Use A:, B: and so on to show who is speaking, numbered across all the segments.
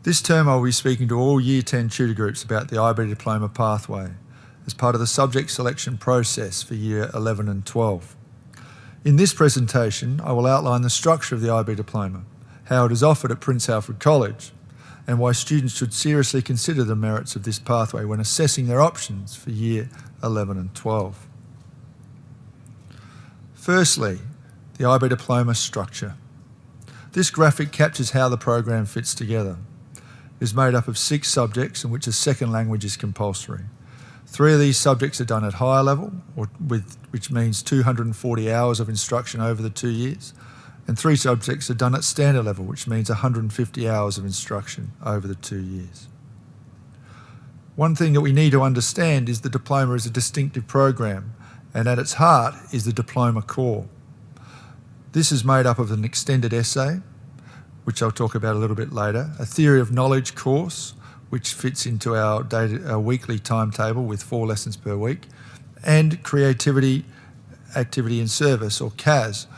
A: This term I'll be speaking to all Year 10 tutor groups about the IB Diploma pathway as part of the subject selection process for Year 11 and 12. In this presentation, I will outline the structure of the IB Diploma, how it is offered at Prince Alfred College, and why students should seriously consider the merits of this pathway when assessing their options for Year 11 and 12. Firstly, the IB Diploma structure. This graphic captures how the program fits together. It is made up of 6 subjects in which a second language is compulsory. 3 of these subjects are done at higher level, which means 240 hours of instruction over the 2 years, and 3 subjects are done at standard level, which means 150 hours of instruction over the 2 years. One thing that we need to understand is the diploma is a distinctive program, and at its heart is the diploma core. This is made up of an extended essay, which I'll talk about a little bit later, a theory of knowledge course, which fits into our weekly timetable with 4 lessons per week, and creativity, activity and service, or CAS,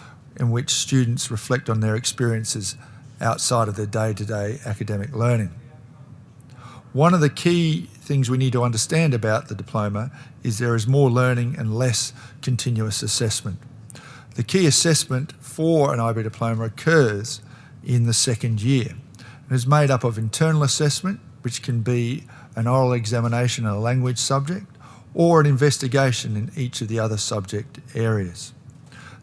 A: in which students reflect on their experiences outside of their day-to-day academic learning. One of the key things we need to understand about the diploma is there is more learning and less continuous assessment. The key assessment for an IB diploma occurs in the second year and is made up of internal assessment, which can be an oral examination in a language subject or an investigation in each of the other subject areas.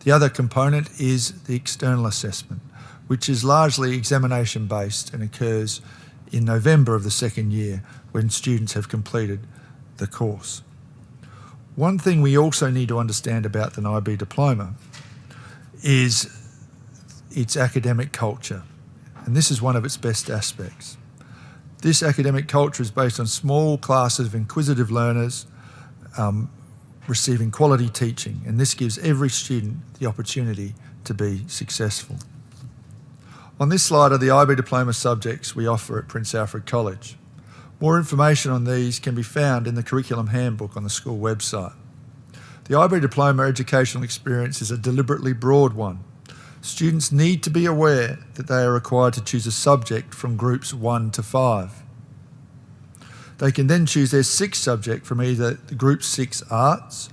A: The other component is the external assessment, which is largely examination-based and occurs in November of the second year when students have completed the course. One thing we also need to understand about the IB diploma is its academic culture, and this is one of its best aspects. This academic culture is based on small classes of inquisitive learners receiving quality teaching, and this gives every student the opportunity to be successful. On this slide are the IB Diploma subjects we offer at Prince Alfred College. More information on these can be found in the curriculum handbook on the school website. The IB Diploma educational experience is a deliberately broad one. Students need to be aware that they are required to choose a subject from groups 1 to 5. They can then choose their 6th subject from either the Group 6 Arts,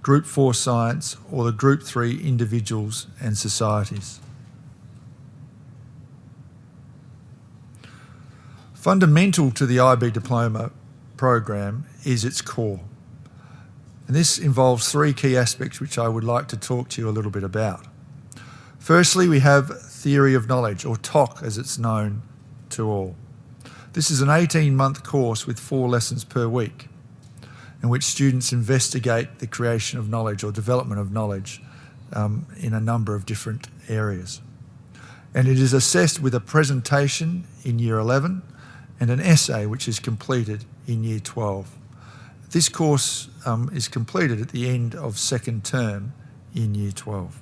A: Group 4 Science, or the Group 3 Individuals and Societies. Fundamental to the IB Diploma program is its core. And this involves 3 key aspects which I would like to talk to you a little bit about. Firstly, we have Theory of Knowledge, or TOC as it's known to all. This is an 18-month course with 4 lessons per week in which students investigate the creation of knowledge or development of knowledge in a number of different areas. And it is assessed with a presentation in Year 11 and an essay which is completed in Year 12. This course is completed at the end of second term in Year 12.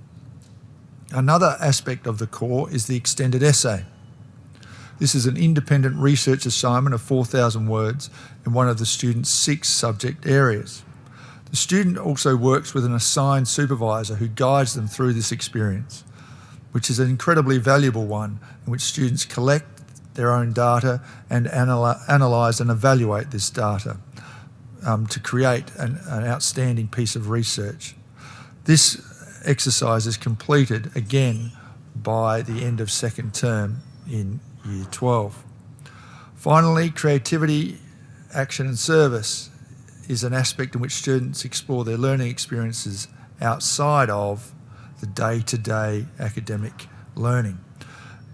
A: Another aspect of the core is the extended essay. This is an independent research assignment of 4,000 words in one of the student's 6 subject areas. The student also works with an assigned supervisor who guides them through this experience, which is an incredibly valuable one in which students collect their own data and analyse and evaluate this data to create an outstanding piece of research. This exercise is completed again by the end of second term in Year 12. Finally, creativity, action and service is an aspect in which students explore their learning experiences outside of the day-to-day academic learning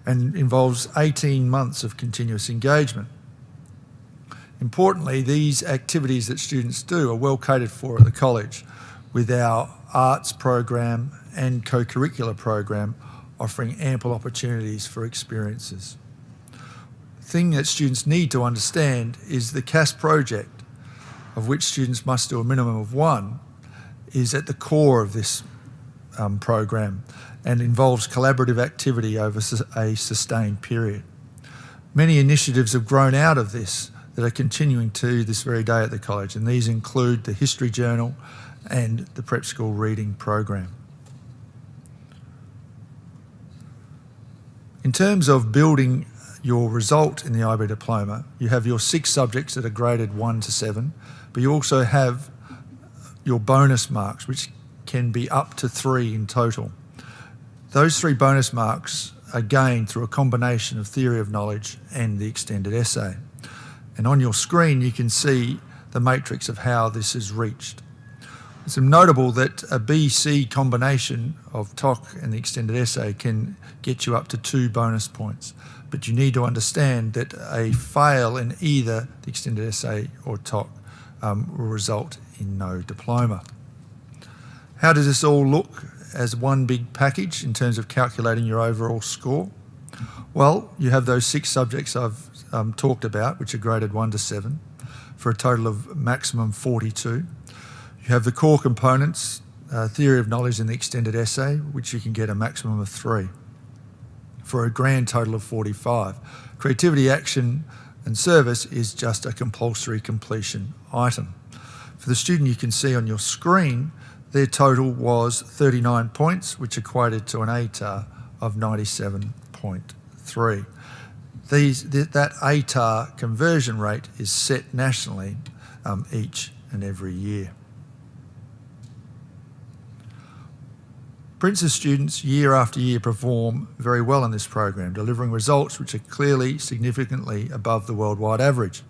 A: and involves 18 months of continuous engagement. Importantly, these activities that students do are well catered for at the college, with our arts program and co-curricular program offering ample opportunities for experiences. The thing that students need to understand is the CAS project, of which students must do a minimum of 1, is at the core of this program and involves collaborative activity over a sustained period. Many initiatives have grown out of this that are continuing to this very day at the college, and these include the History Journal and the Prep School Reading Program. In terms of building your result in the IB diploma, you have your 6 subjects that are graded 1 to 7, but you also have your bonus marks, which can be up to 3 in total. Those 3 bonus marks are gained through a combination of theory of knowledge and the extended essay. And on your screen, you can see the matrix of how this is reached. It's notable that a BC combination of TOC and the extended essay can get you up to 2 bonus points, but you need to understand that a fail in either the extended essay or TOC will result in no diploma. How does this all look as one big package in terms of calculating your overall score? Well, you have those 6 subjects I've talked about, which are graded 1 to 7, for a total of maximum 42. You have the core components, theory of knowledge and the extended essay, which you can get a maximum of 3, for a grand total of 45. Creativity, action and service is just a compulsory completion item. For the student, you can see on your screen, their total was 39 points, which equated to an ATAR of 97.3. That ATAR conversion rate is set nationally each and every year. Prince's students year after year perform very well in this program, delivering results which are clearly significantly above the worldwide average.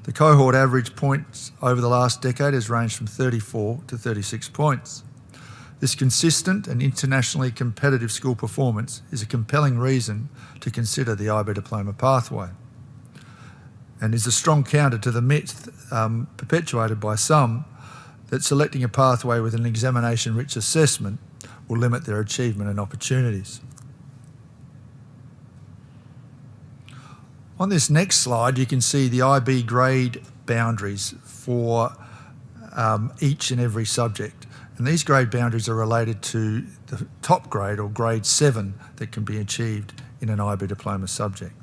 A: The cohort average points over the last decade has ranged from 34 to 36 points. This consistent and internationally competitive school performance is a compelling reason to consider the IB diploma pathway, and is a strong counter to the myth perpetuated by some that selecting a pathway with an examination-rich assessment will limit their achievement and opportunities. On this next slide, you can see the IB grade boundaries for each and every subject. And these grade boundaries are related to the top grade or grade 7 that can be achieved in an IB diploma subject.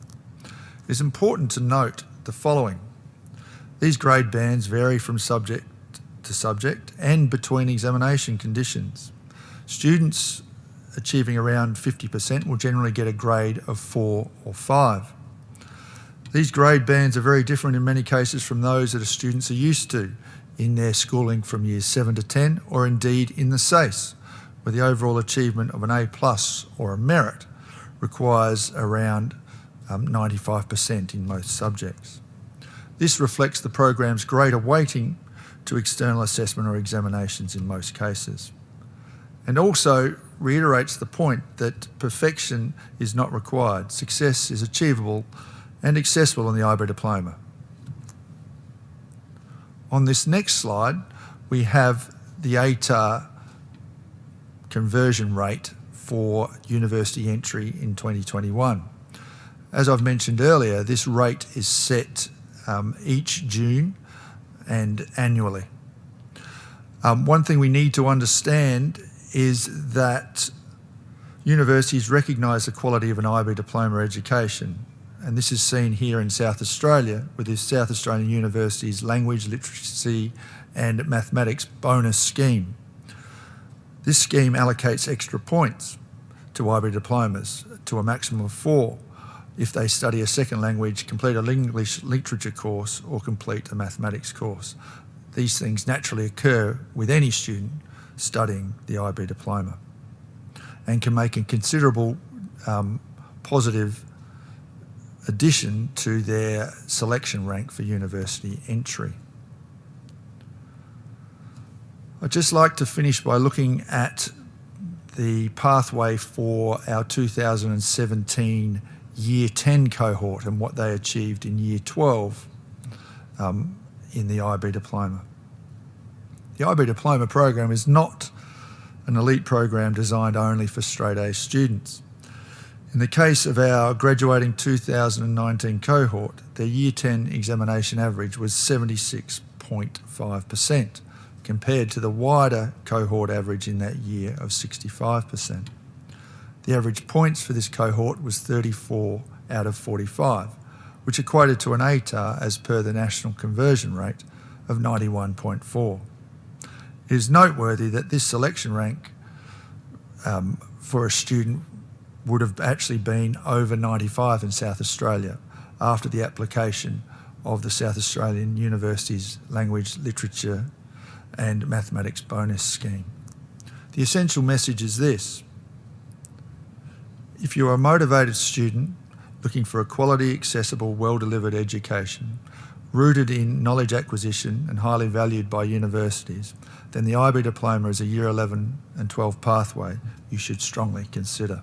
A: It's important to note the following. These grade bands vary from subject to subject and between examination conditions. Students achieving around 50% will generally get a grade of 4 or 5. These grade bands are very different in many cases from those that students are used to in their schooling from years 7 to 10, or indeed in the SACE, where the overall achievement of an A+ or a merit requires around 95% in most subjects. This reflects the program's greater weighting to external assessment or examinations in most cases, and also reiterates the point that perfection is not required. Success is achievable and accessible in the IB diploma. On this next slide, we have the ATAR conversion rate for university entry in 2021. As I've mentioned earlier, this rate is set each June and annually. One thing we need to understand is that universities recognise the quality of an IB diploma education, and this is seen here in South Australia with the South Australian University's Language, Literacy and Mathematics bonus scheme. This scheme allocates extra points to IB diplomas to a maximum of 4 if they study a second language, complete an English literature course or complete a mathematics course. These things naturally occur with any student studying the IB diploma and can make a considerable positive addition to their selection rank for university entry. I'd just like to finish by looking at the pathway for our 2017 Year 10 cohort and what they achieved in Year 12 in the IB diploma. The IB diploma program is not an elite program designed only for straight A students. In the case of our graduating 2019 cohort, their Year 10 examination average was 76.5%, compared to the wider cohort average in that year of 65%. The average points for this cohort was 34 out of 45, which equated to an ATAR as per the national conversion rate of 91.4. It is noteworthy that this selection rank for a student would have actually been over 95 in South Australia after the application of the South Australian University's Language, Literature and Mathematics bonus scheme. The essential message is this: if you are a motivated student looking for a quality, accessible, well-delivered education, rooted in knowledge acquisition and highly valued by universities, then the IB Diploma is a Year 11 and 12 pathway you should strongly consider.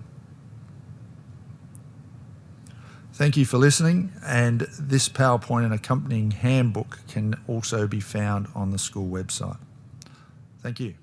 A: Thank you for listening, and this PowerPoint and accompanying handbook can also be found on the school website. Thank you.